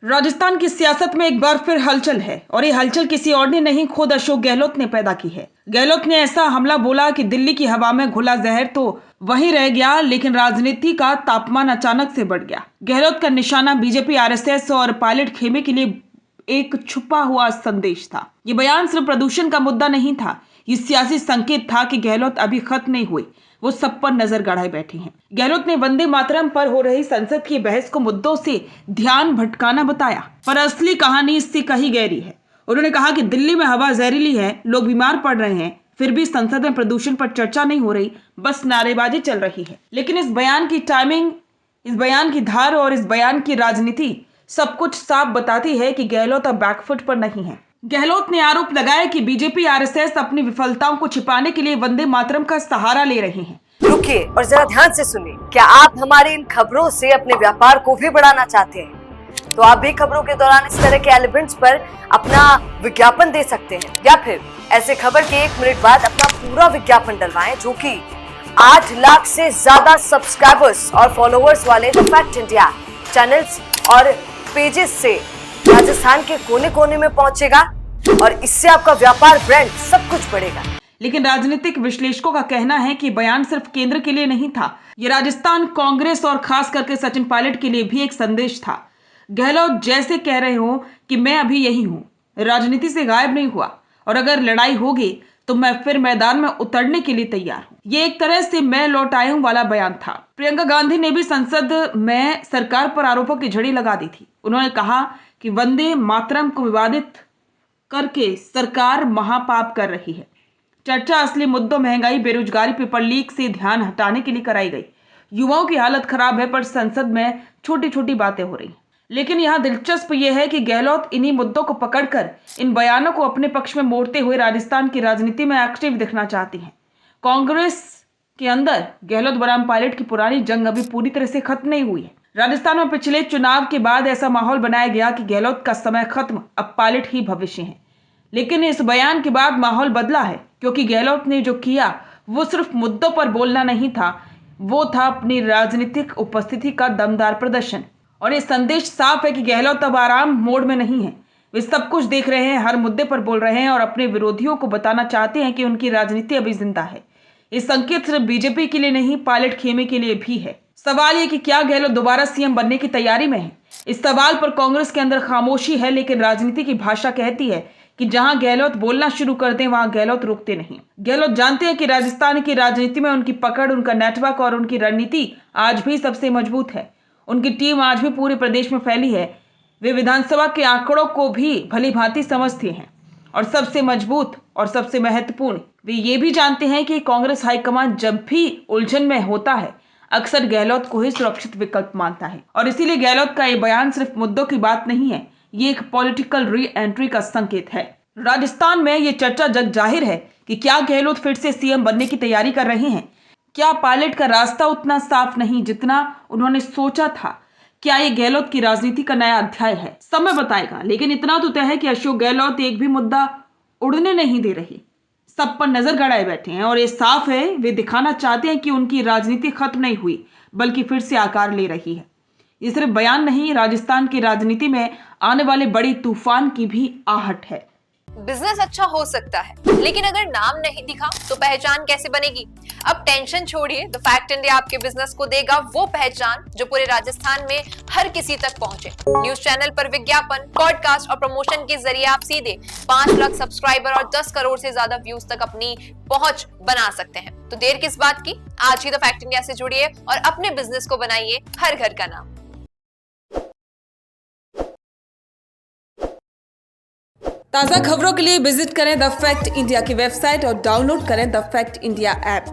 राजस्थान की सियासत में एक बार फिर हलचल है और ये हलचल किसी और ने नहीं, खुद अशोक गहलोत ने पैदा की है। गहलोत ने ऐसा हमला बोला कि दिल्ली की हवा में घुला जहर तो वहीं रह गया, लेकिन राजनीति का तापमान अचानक से बढ़ गया। गहलोत का निशाना बीजेपी, आरएसएस और पायलट खेमे के लिए एक छुपा हुआ संदेश था। ये बयान सिर्फ प्रदूषण का मुद्दा नहीं था, ये सियासी संकेत था कि गहलोत अभी खत्म नहीं हुए, वो सब पर नजर गड़ाए बैठे हैं। गहलोत ने वंदे मातरम पर हो रही संसद की बहस को मुद्दों से ध्यान भटकाना बताया, पर असली कहानी इससे कहीं गहरी है। उन्होंने कहा कि दिल्ली में हवा जहरीली है, लोग बीमार पड़ रहे हैं, फिर भी संसद में प्रदूषण पर चर्चा नहीं हो रही, बस नारेबाजी चल रही है। लेकिन इस बयान की टाइमिंग, इस बयान की धार और इस बयान की राजनीति सब कुछ साफ बताती है कि गहलोत अब बैकफुट पर नहीं है। गहलोत ने आरोप लगाया कि बीजेपी, आरएसएस अपनी विफलताओं को छिपाने के लिए वंदे मातरम का सहारा ले रहे हैं। रुकिए और जरा ध्यान से सुनिए। क्या आप हमारे इन खबरों से अपने व्यापार को भी बढ़ाना चाहते हैं? तो आप भी खबरों के दौरान इस तरह के एलिमेंट्स पर अपना विज्ञापन दे सकते हैं, या फिर ऐसे खबर के 1 मिनट बाद अपना पूरा विज्ञापन डलवाएं, जो कि 8 लाख से ज्यादा सब्सक्राइबर्स और फॉलोअर्स वाले द फैक्ट इंडिया चैनल्स और पेजेस से राजस्थान के कोने कोने में पहुंचेगा और इससे आपका व्यापार, ब्रांड सब कुछ बढ़ेगा। लेकिन राजनीतिक विश्लेषकों का कहना है कि बयान सिर्फ केंद्र के लिए नहीं था, ये राजस्थान कांग्रेस और खास करके सचिन पायलट के लिए भी एक संदेश था। गहलोत जैसे कह रहे हो कि मैं अभी यही हूँ, राजनीति से गायब नहीं हुआ, और अगर लड़ाई होगी तो मैं फिर मैदान में उतरने के लिए तैयार हूँ। ये एक तरह से मैं लौट आया हूँ वाला बयान था। प्रियंका गांधी ने भी संसद में सरकार पर आरोपों की झड़ी लगा दी थी। उन्होंने कहा कि वंदे मातरम को विवादित करके सरकार महापाप कर रही है। चर्चा असली मुद्दों, महंगाई, बेरोजगारी, पेपर लीक से ध्यान हटाने के लिए कराई गई। युवाओं की हालत खराब है, पर संसद में छोटी छोटी बातें हो रही हैं। लेकिन यहाँ दिलचस्प यह है कि गहलोत इन्हीं मुद्दों को पकड़कर इन बयानों को अपने पक्ष में मोड़ते हुए राजस्थान की राजनीति में एक्टिव दिखना चाहती हैं। कांग्रेस के अंदर गहलोत बनाम पायलट की पुरानी जंग अभी पूरी तरह से खत्म नहीं हुई है। राजस्थान में पिछले चुनाव के बाद ऐसा माहौल बनाया गया कि गहलोत का समय खत्म, अब पायलट ही भविष्य है। लेकिन इस बयान के बाद माहौल बदला है, क्योंकि गहलोत ने जो किया वो सिर्फ मुद्दों पर बोलना नहीं था, वो था अपनी राजनीतिक उपस्थिति का दमदार प्रदर्शन। और ये संदेश साफ है कि गहलोत अब आराम मोड में नहीं है। वे सब कुछ देख रहे हैं, हर मुद्दे पर बोल रहे हैं और अपने विरोधियों को बताना चाहते हैं कि उनकी राजनीति अभी जिंदा है। ये संकेत सिर्फ बीजेपी के लिए नहीं, पायलट खेमे के लिए भी है। सवाल ये कि क्या गहलोत दोबारा सीएम बनने की तैयारी में है? इस सवाल पर कांग्रेस के अंदर खामोशी है, लेकिन राजनीति की भाषा कहती है कि जहां गहलोत बोलना शुरू कर दें, वहां गहलोत रुकते नहीं। गहलोत जानते हैं कि राजस्थान की राजनीति में उनकी पकड़, उनका नेटवर्क और उनकी रणनीति आज भी सबसे मजबूत है। उनकी टीम आज भी पूरे प्रदेश में फैली है। वे विधानसभा के आंकड़ों को भी भली भांति समझते हैं, और सबसे मजबूत और सबसे महत्वपूर्ण, वे ये भी जानते हैं कि कांग्रेस हाईकमान जब भी उलझन में होता है, अक्सर गहलोत को ही सुरक्षित विकल्प मानता है। और इसीलिए गहलोत का ये बयान सिर्फ मुद्दों की बात नहीं है, ये एक पॉलिटिकल री एंट्री का संकेत है। राजस्थान में ये चर्चा जग जाहिर है कि क्या गहलोत फिर से सीएम बनने की तैयारी कर रहे हैं? क्या पायलट का रास्ता उतना साफ नहीं जितना उन्होंने सोचा था? क्या ये गहलोत की राजनीति का नया अध्याय है? समय बताएगा, लेकिन इतना तो तय है कि अशोक गहलोत एक भी मुद्दा उड़ने नहीं दे रहे, सब पर नजर गड़ाए बैठे हैं। और ये साफ है, वे दिखाना चाहते हैं कि उनकी राजनीति खत्म नहीं हुई, बल्कि फिर से आकार ले रही है। ये सिर्फ बयान नहीं, राजस्थान की राजनीति में आने वाले बड़ी तूफान की भी आहट है। बिजनेस अच्छा हो सकता है, लेकिन अगर नाम नहीं दिखा तो पहचान कैसे बनेगी? अब टेंशन छोड़िए, द फैक्ट इंडिया आपके बिजनेस को देगा वो पहचान जो पूरे राजस्थान में हर किसी तक पहुंचे। न्यूज चैनल पर विज्ञापन, पॉडकास्ट और प्रमोशन के जरिए आप सीधे 5 लाख सब्सक्राइबर और 10 करोड़ से ज्यादा व्यूज तक अपनी पहुंच बना सकते हैं। तो देर किस बात की, आज ही द फैक्ट इंडिया से जुड़िए और अपने बिजनेस को बनाइए हर घर का नाम। ताज़ा खबरों के लिए विजिट करें द फैक्ट इंडिया की वेबसाइट और डाउनलोड करें द फैक्ट इंडिया ऐप।